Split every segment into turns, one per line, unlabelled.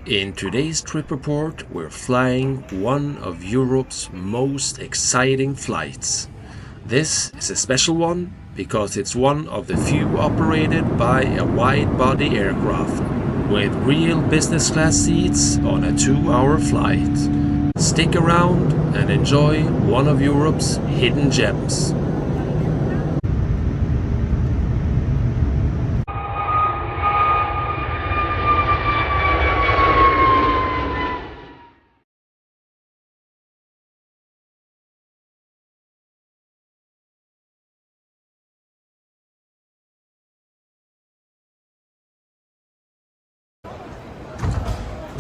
In today's trip report, we're flying one of Europe's most exciting flights. This is a special one because it's one of the few operated by a wide-body aircraft with real business class seats on a 2-hour flight. Stick around and enjoy one of Europe's hidden gems.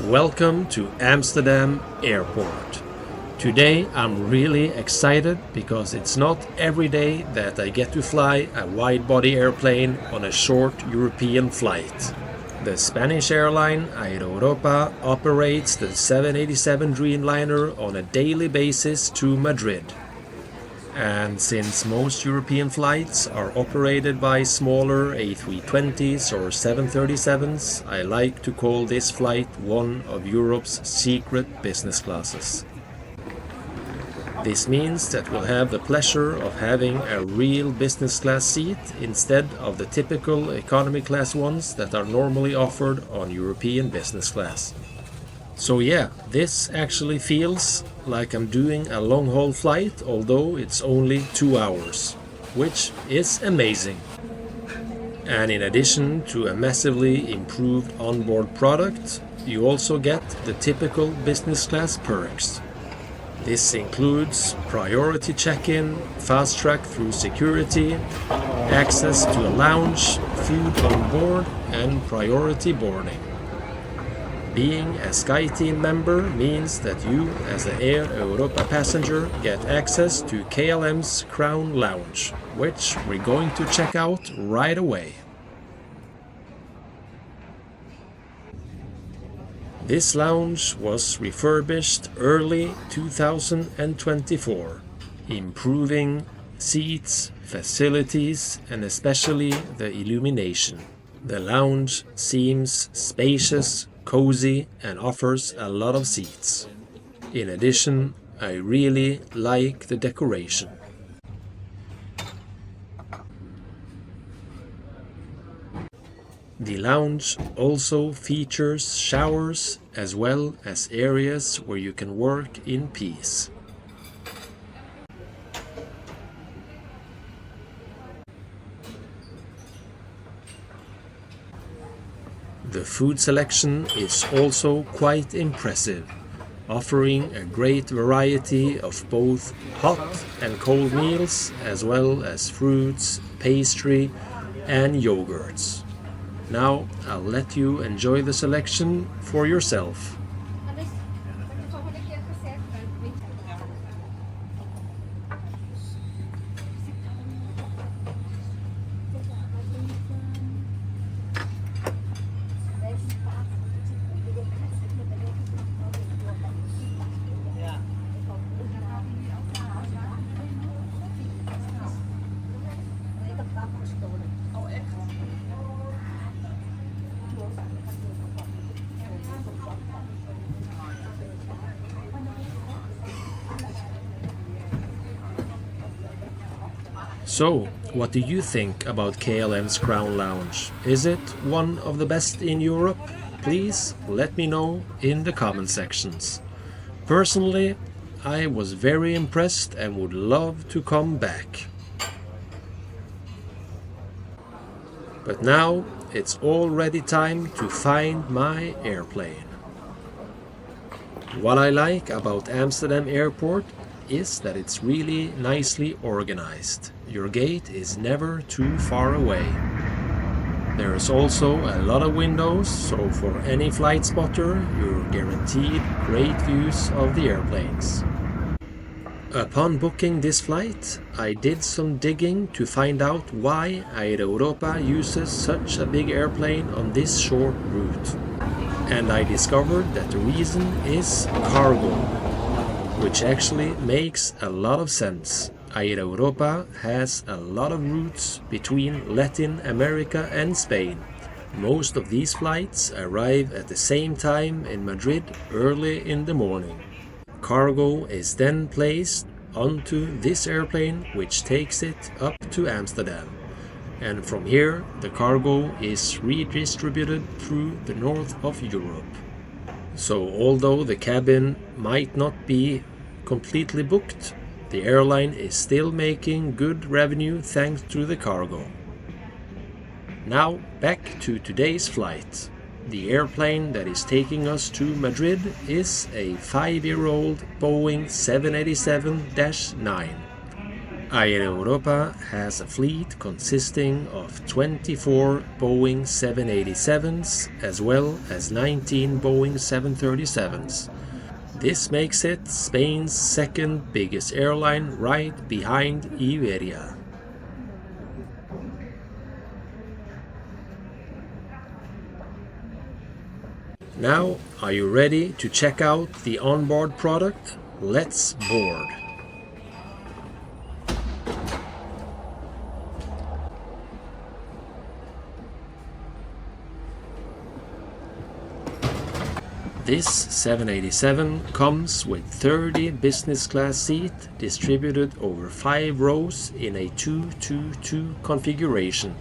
Welcome to Amsterdam Airport. Today I'm really excited because it's not every day that I get to fly a wide-body airplane on a short European flight. The Spanish airline Europa operates the 787 Dreamliner on a daily basis to Madrid. And since most European flights are operated by smaller A320s or 737s, I like to call this flight one of Europe's secret business classes. This means that we'll have the pleasure of having a real business class seat instead of the typical economy class ones that are normally offered on European business class. So yeah, this actually feels like I'm doing a long-haul flight, although it's only 2 hours, which is amazing. And in addition to a massively improved onboard product, you also get the typical business class perks. This includes priority check-in, fast track through security, access to a lounge, food on board, and priority boarding. Being a SkyTeam member means that you, as an Air Europa passenger, get access to KLM's Crown Lounge, which we're going to check out right away. This lounge was refurbished early 2024, improving seats, facilities, and especially the illumination. The lounge seems spacious, cozy, and offers a lot of seats. In addition, I really like the decoration. The lounge also features showers as well as areas where you can work in peace. The food selection is also quite impressive, offering a great variety of both hot and cold meals, as well as fruits, pastry, and yogurts. Now I'll let you enjoy the selection for yourself. So, what do you think about KLM's Crown Lounge? Is it one of the best in Europe? Please let me know in the comment sections. Personally, I was very impressed and would love to come back. But now it's already time to find my airplane. What I like about Amsterdam Airport is that it's really nicely organized. Your gate is never too far away. There is also a lot of windows, so for any flight spotter, you're guaranteed great views of the airplanes. Upon booking this flight, I did some digging to find out why Air Europa uses such a big airplane on this short route. And I discovered that the reason is cargo, which actually makes a lot of sense. Air Europa has a lot of routes between Latin America and Spain, Most of these flights arrive at the same time in Madrid early in the morning. Cargo is then placed onto this airplane, which takes it up to Amsterdam. And from here, the cargo is redistributed through the north of Europe. So although the cabin might not be completely booked, the airline is still making good revenue thanks to the cargo. Now back to today's flight. The airplane that is taking us to Madrid is a 5-year-old Boeing 787-9. Air Europa has a fleet consisting of 24 Boeing 787s as well as 19 Boeing 737s. This makes it Spain's second biggest airline, right behind Iberia. Now, are you ready to check out the onboard product? Let's board. This 787 comes with 30 business class seats distributed over 5 rows in a 2-2-2 configuration.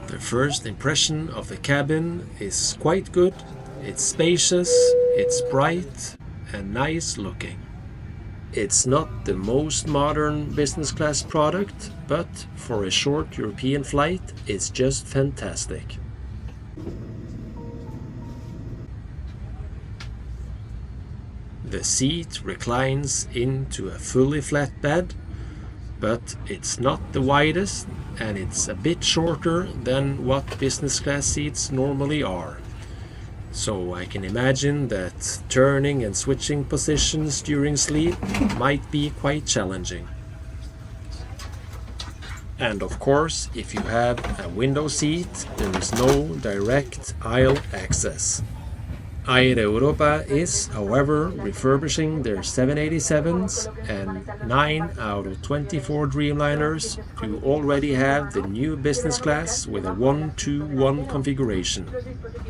The first impression of the cabin is quite good. It's spacious, it's bright and nice looking. It's not the most modern business class product, but for a short European flight, it's just fantastic. The seat reclines into a fully flat bed, but it's not the widest and it's a bit shorter than what business class seats normally are. So I can imagine that turning and switching positions during sleep might be quite challenging. And of course, if you have a window seat, there is no direct aisle access. Air Europa is, however, refurbishing their 787s, and 9 out of 24 Dreamliners do already have the new business class with a 1-2-1 configuration.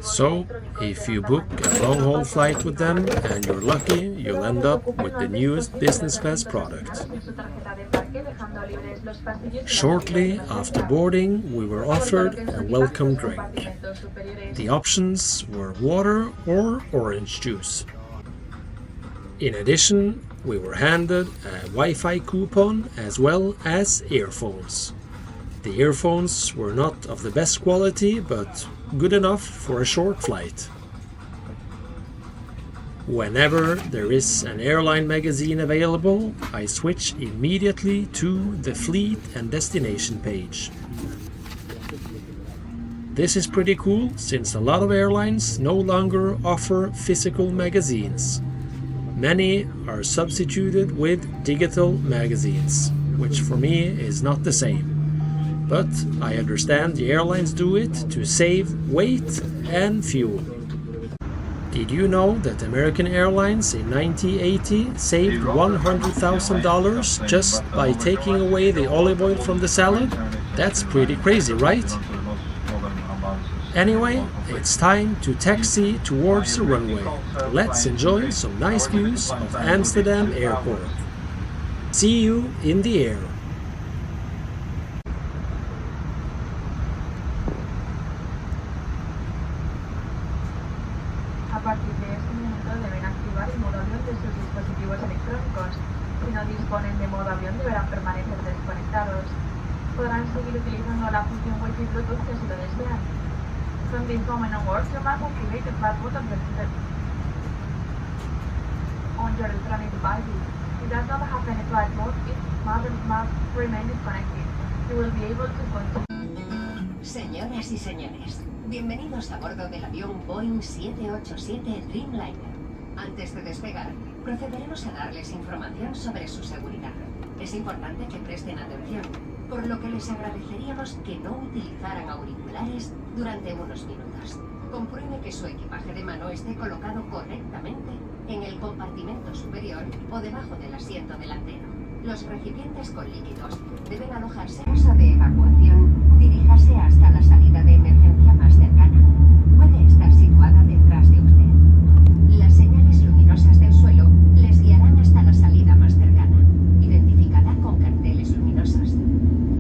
So, if you book a long-haul flight with them and you're lucky, you'll end up with the newest business class product. Shortly after boarding, we were offered a welcome drink. The options were water or orange juice. In addition, we were handed a Wi-Fi coupon as well as earphones. The earphones were not of the best quality, but good enough for a short flight. Whenever there is an airline magazine available, I switch immediately to the fleet and destination page. This is pretty cool, since a lot of airlines no longer offer physical magazines. Many are substituted with digital magazines, which for me is not the same. But I understand the airlines do it to save weight and fuel. Did you know that American Airlines in 1980 saved $100,000 just by taking away the olive oil from the salad? That's pretty crazy, right? Anyway, it's time to taxi towards the runway. Let's enjoy some nice views of Amsterdam Airport. See you in the air.
A partir de este momento deben activar el modo avión de sus dispositivos electrónicos. Si no disponen de modo avión, deberán permanecer desconectados. Podrán seguir utilizando la función Wi-Fi Bluetooth si lo desean. From this moment onwards, you must activate the flight mode on your electronic devices. If it does not have any flight mode, it must remain disconnected. You will be able to continue.
Señoras y señores, bienvenidos a bordo del avión Boeing 787 Dreamliner. Antes de despegar, procederemos a darles información sobre su seguridad. Es importante que presten atención, por lo que les agradeceríamos que no utilizaran auriculares durante unos minutos. Compruebe que su equipaje de mano esté colocado correctamente en el compartimento superior o debajo del asiento delantero. Los recipientes con líquidos deben alojarse en la bolsa de evacuación Diríjase hasta la salida de emergencia más cercana. Puede estar situada detrás de usted. Las señales luminosas del suelo les guiarán hasta la salida más cercana, identificada con carteles luminosos.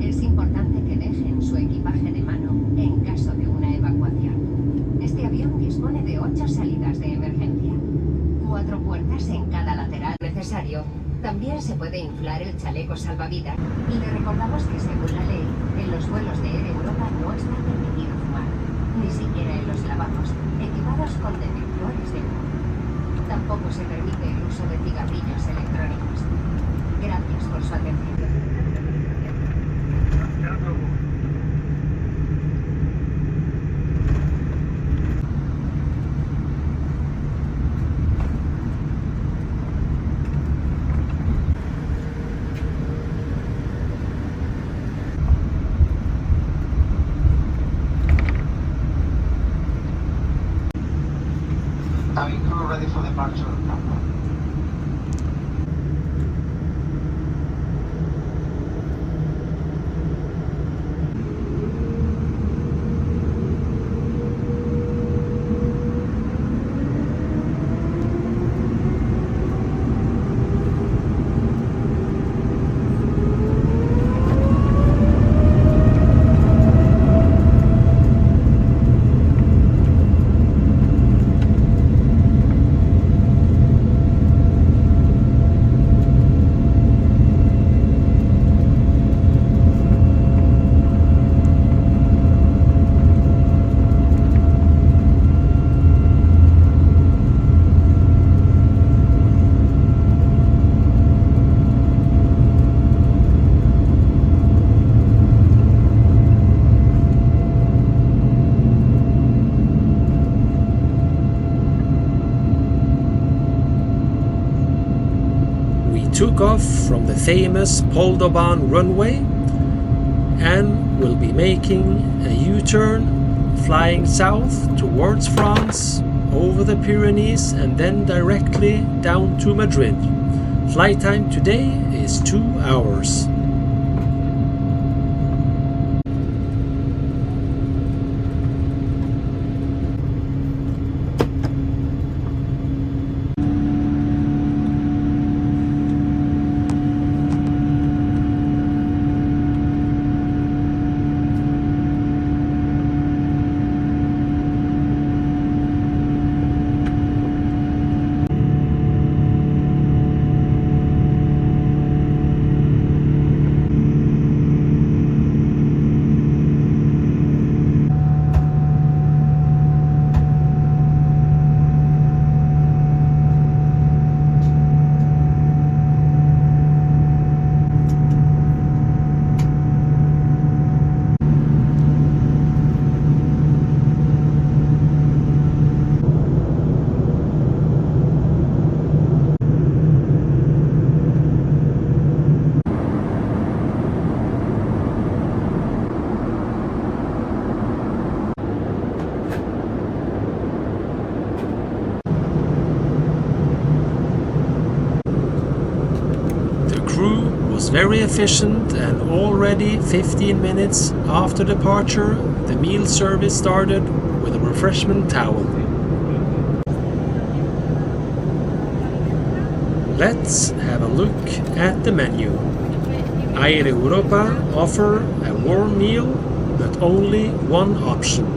Es importante que dejen su equipaje de mano en caso de una evacuación. Este avión dispone de 8 salidas de emergencia, 4 puertas en cada lateral necesario. También se puede inflar el chaleco salvavidas. Y le recordamos que según la ley, en los vuelos de Air Europa no está permitido fumar, ni siquiera en los lavabos, equipados con detectores de humo. Tampoco se permite el uso de cigarrillos electrónicos. Gracias por su atención.
Cabin crew ready for departure.
Took off from the famous Poldoban runway and will be making a U-turn, flying south towards France, over the Pyrenees and then directly down to Madrid. Flight time today is 2 hours. Was very efficient, and already 15 minutes after departure the meal service started with a refreshment towel. Let's have a look at the menu. Air Europa offer a warm meal, but only one option.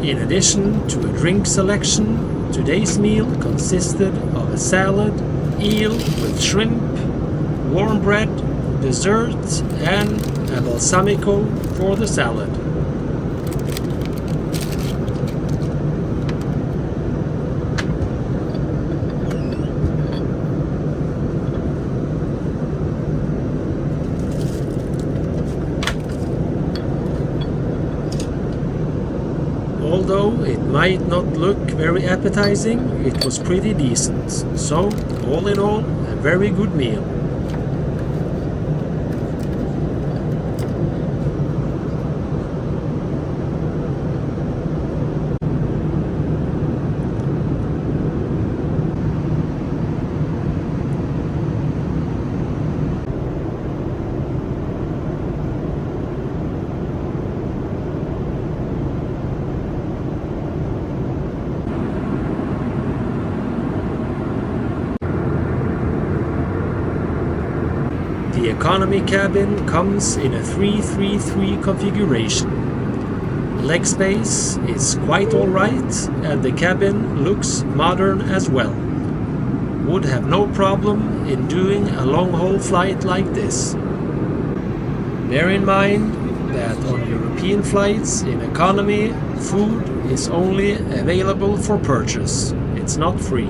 In addition to a drink selection, today's meal consisted of a salad, eel with shrimp, warm bread, dessert and a balsamico for the salad. Although it might not look very appetizing, it was pretty decent. So, all in all, a very good meal. economy cabin comes in a 333 configuration. Leg space is quite alright and the cabin looks modern as well. Would have no problem in doing a long-haul flight like this. Bear in mind that on European flights in economy, food is only available for purchase. It's not free.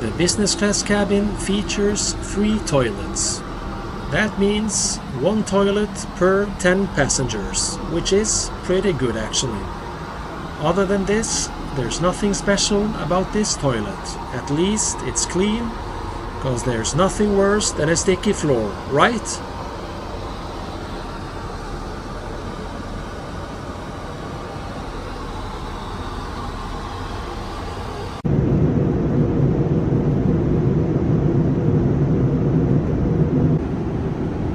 The business class cabin features 3 toilets. That means 1 toilet per 10 passengers, which is pretty good actually. Other than this, there's nothing special about this toilet. At least it's clean, because there's nothing worse than a sticky floor, right?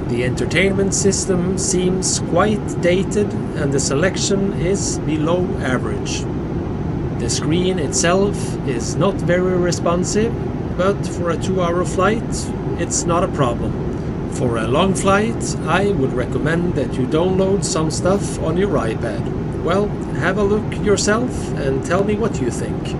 The entertainment system seems quite dated and the selection is below average. The screen itself is not very responsive, but for a 2-hour flight it's not a problem. For a long flight I would recommend that you download some stuff on your iPad. Well, have a look yourself and tell me what you think.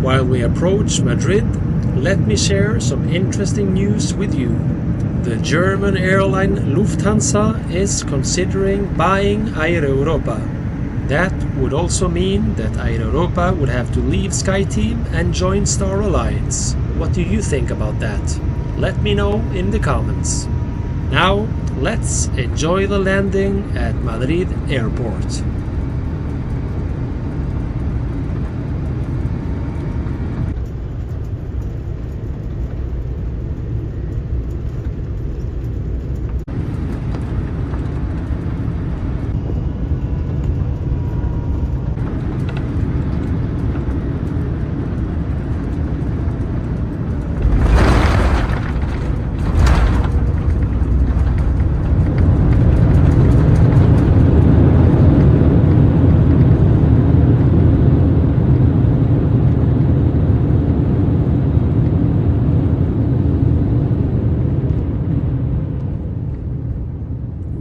While we approach Madrid, let me share some interesting news with you. The German airline Lufthansa is considering buying Air Europa. That would also mean that Air Europa would have to leave SkyTeam and join Star Alliance. What do you think about that? Let me know in the comments. Now, let's enjoy the landing at Madrid Airport.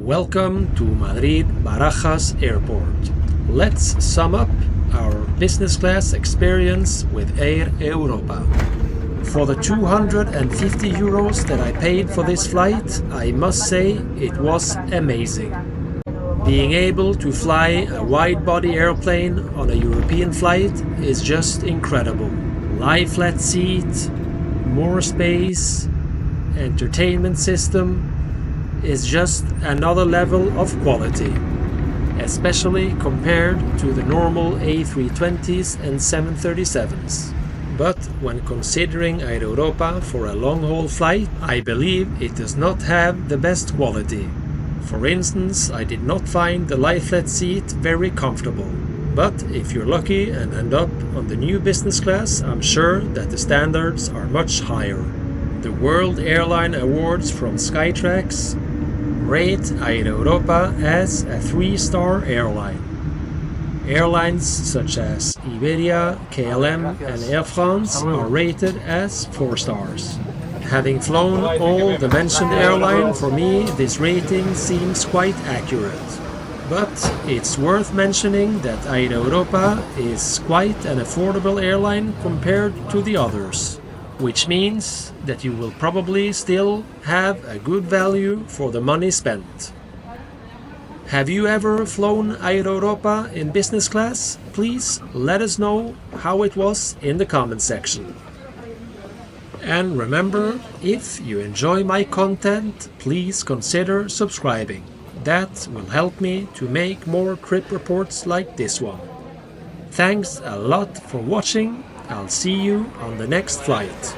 Welcome to Madrid Barajas Airport. Let's sum up our business class experience with Air Europa. For the 250 euros that I paid for this flight, I must say it was amazing. Being able to fly a wide-body airplane on a European flight is just incredible. Lie flat seat, more space, entertainment system is just another level of quality, especially compared to the normal A320s and 737s. But when considering Air Europa for a long-haul flight, I believe it does not have the best quality. For instance, I did not find the lie-flat seat very comfortable. But if you're lucky and end up on the new business class, I'm sure that the standards are much higher. The World Airline Awards from Skytrax rate Air Europa as a 3-star airline. Airlines such as Iberia, KLM and Air France are rated as 4 stars. Having flown all the mentioned airline, for me this rating seems quite accurate. But it's worth mentioning that Air Europa is quite an affordable airline compared to the others, which means that you will probably still have a good value for the money spent. Have you ever flown Air Europa in business class? Please let us know how it was in the comment section. And remember, if you enjoy my content, please consider subscribing. That will help me to make more trip reports like this one. Thanks a lot for watching. I'll see you on the next flight.